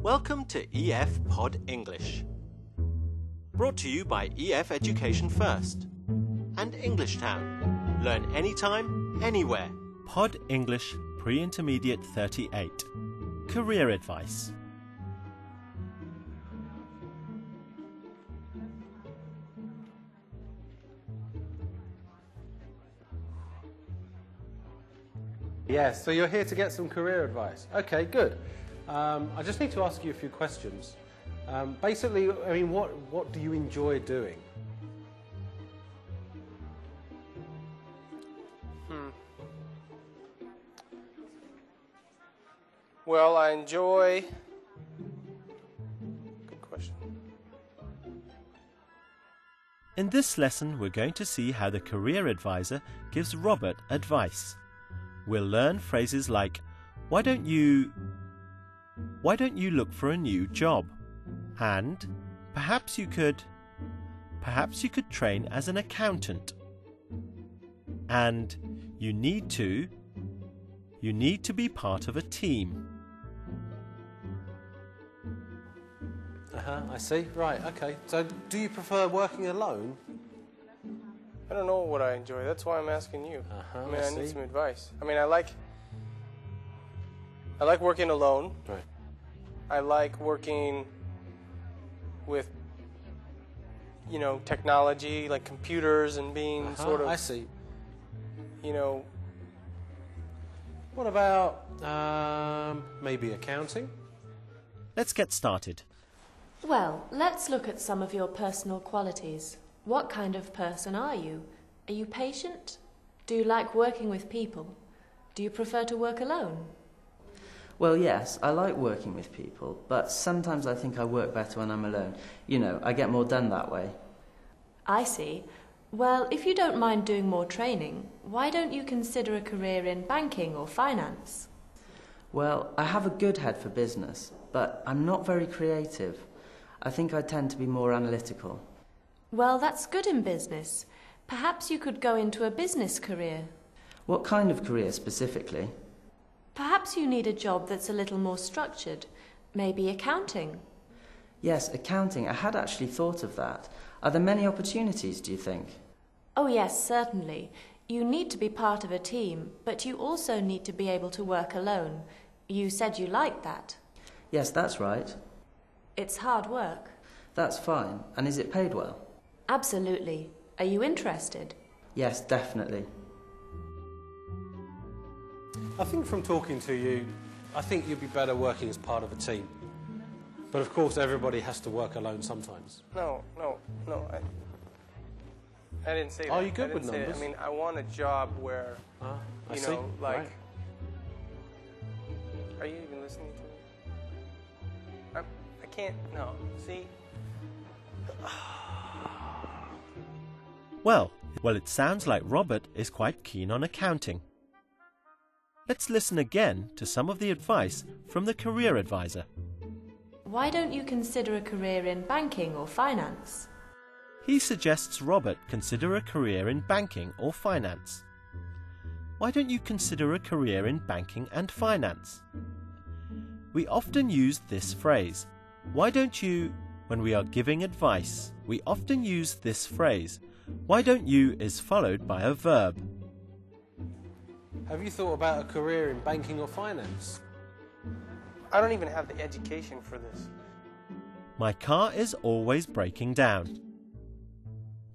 Welcome to EF Pod English. Brought to you by EF Education First and English Town. Learn anytime, anywhere. Pod English Pre-Intermediate 38. Career Advice. Yes, so you're here to get some career advice. Okay, good. I just need to ask you a few questions. Basically, I mean, what do you enjoy doing? Well, I enjoy... Good question. In this lesson, we're going to see how the career advisor gives Robert advice. We'll learn phrases like, why don't you look for a new job? And perhaps you could train as an accountant. And you need to be part of a team. I see. Right, okay. So do you prefer working alone? I don't know what I enjoy. That's why I'm asking you. I need some advice. I mean, I like working alone. Right. I like working with, technology, like computers and being sort of... I see. What about maybe accounting? Let's get started. Well, let's look at some of your personal qualities. What kind of person are you? Are you patient? Do you like working with people? Do you prefer to work alone? Well, yes, I like working with people, but sometimes I think I work better when I'm alone. I get more done that way. I see. Well, if you don't mind doing more training, why don't you consider a career in banking or finance? Well, I have a good head for business, but I'm not very creative. I think I tend to be more analytical. Well, that's good in business. Perhaps you could go into a business career. What kind of career specifically? Perhaps you need a job that's a little more structured. Maybe accounting. Yes, accounting. I had actually thought of that. Are there many opportunities, do you think? Oh yes, certainly. You need to be part of a team, but you also need to be able to work alone. You said you liked that. Yes, that's right. It's hard work. That's fine. And is it paid well? Absolutely. Are you interested? Yes, definitely. I think from talking to you, I think you'd be better working as part of a team. But of course, everybody has to work alone sometimes. No. I didn't say that. Are you good with numbers? I mean, I want a job where, I see. Right. Are you even listening to me? I can't, no. See? Well, it sounds like Robert is quite keen on accounting. Let's listen again to some of the advice from the career advisor. Why don't you consider a career in banking or finance? He suggests Robert consider a career in banking or finance. Why don't you consider a career in banking and finance? We often use this phrase, why don't you, when we are giving advice. We often use this phrase, why don't you is followed by a verb. Have you thought about a career in banking or finance? I don't even have the education for this. My car is always breaking down.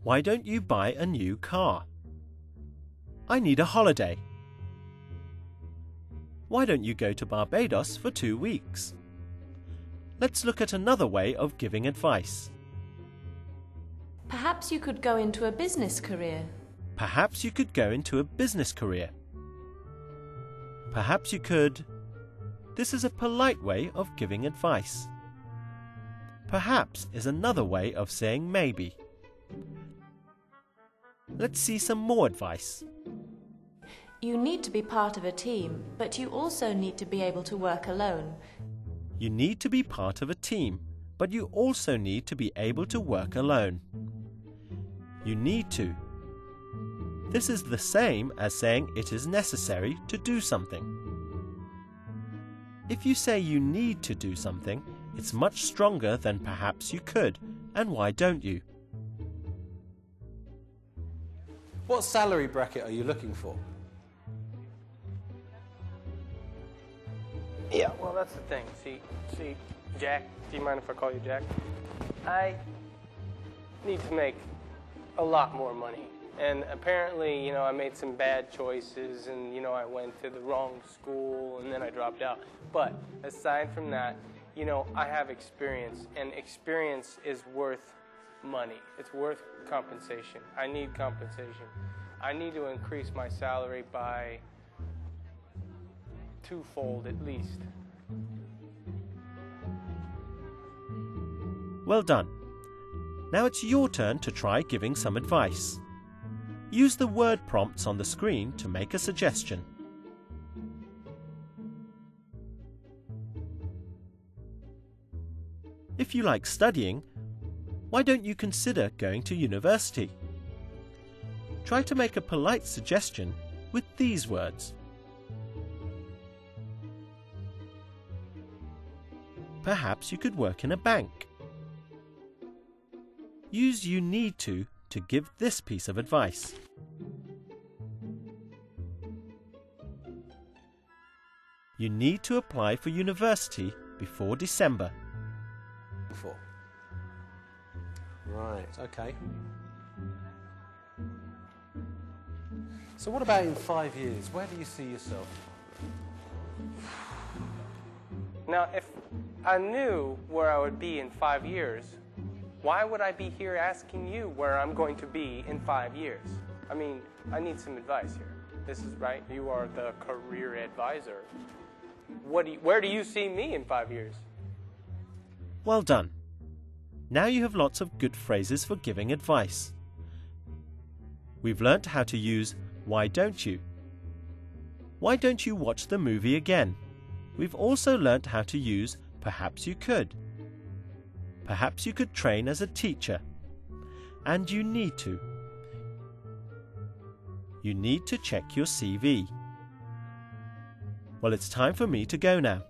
Why don't you buy a new car? I need a holiday. Why don't you go to Barbados for 2 weeks? Let's look at another way of giving advice. Perhaps you could go into a business career. Perhaps you could go into a business career. Perhaps you could... This is a polite way of giving advice. Perhaps is another way of saying maybe. Let's see some more advice. You need to be part of a team, but you also need to be able to work alone. You need to be part of a team, but you also need to be able to work alone. You need to. This is the same as saying it is necessary to do something. If you say you need to do something, it's much stronger than perhaps you could, and why don't you? What salary bracket are you looking for? Yeah, well, that's the thing. See, Jack, do you mind if I call you Jack? I need to make a lot more money. And apparently, I made some bad choices and, I went to the wrong school and then I dropped out. But aside from that, I have experience, and experience is worth money. It's worth compensation. I need compensation. I need to increase my salary by twofold at least. Well done. Now it's your turn to try giving some advice. Use the word prompts on the screen to make a suggestion. If you like studying, why don't you consider going to university? Try to make a polite suggestion with these words. Perhaps you could work in a bank. Use "you need to give this piece of advice. You need to apply for university before December. Right, okay. So what about in 5 years? Where do you see yourself? Now, if I knew where I would be in 5 years, why would I be here asking you where I'm going to be in 5 years? I mean, I need some advice here. This is right. You are the career advisor. Where do you see me in 5 years? Well done. Now you have lots of good phrases for giving advice. We've learnt how to use "why don't you?" Why don't you watch the movie again? We've also learnt how to use "perhaps you could." Perhaps you could train as a teacher. And "you need to." You need to check your CV. Well, it's time for me to go now.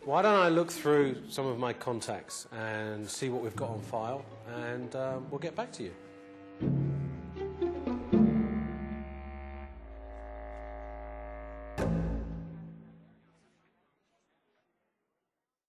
Why don't I look through some of my contacts and see what we've got on file, and we'll get back to you.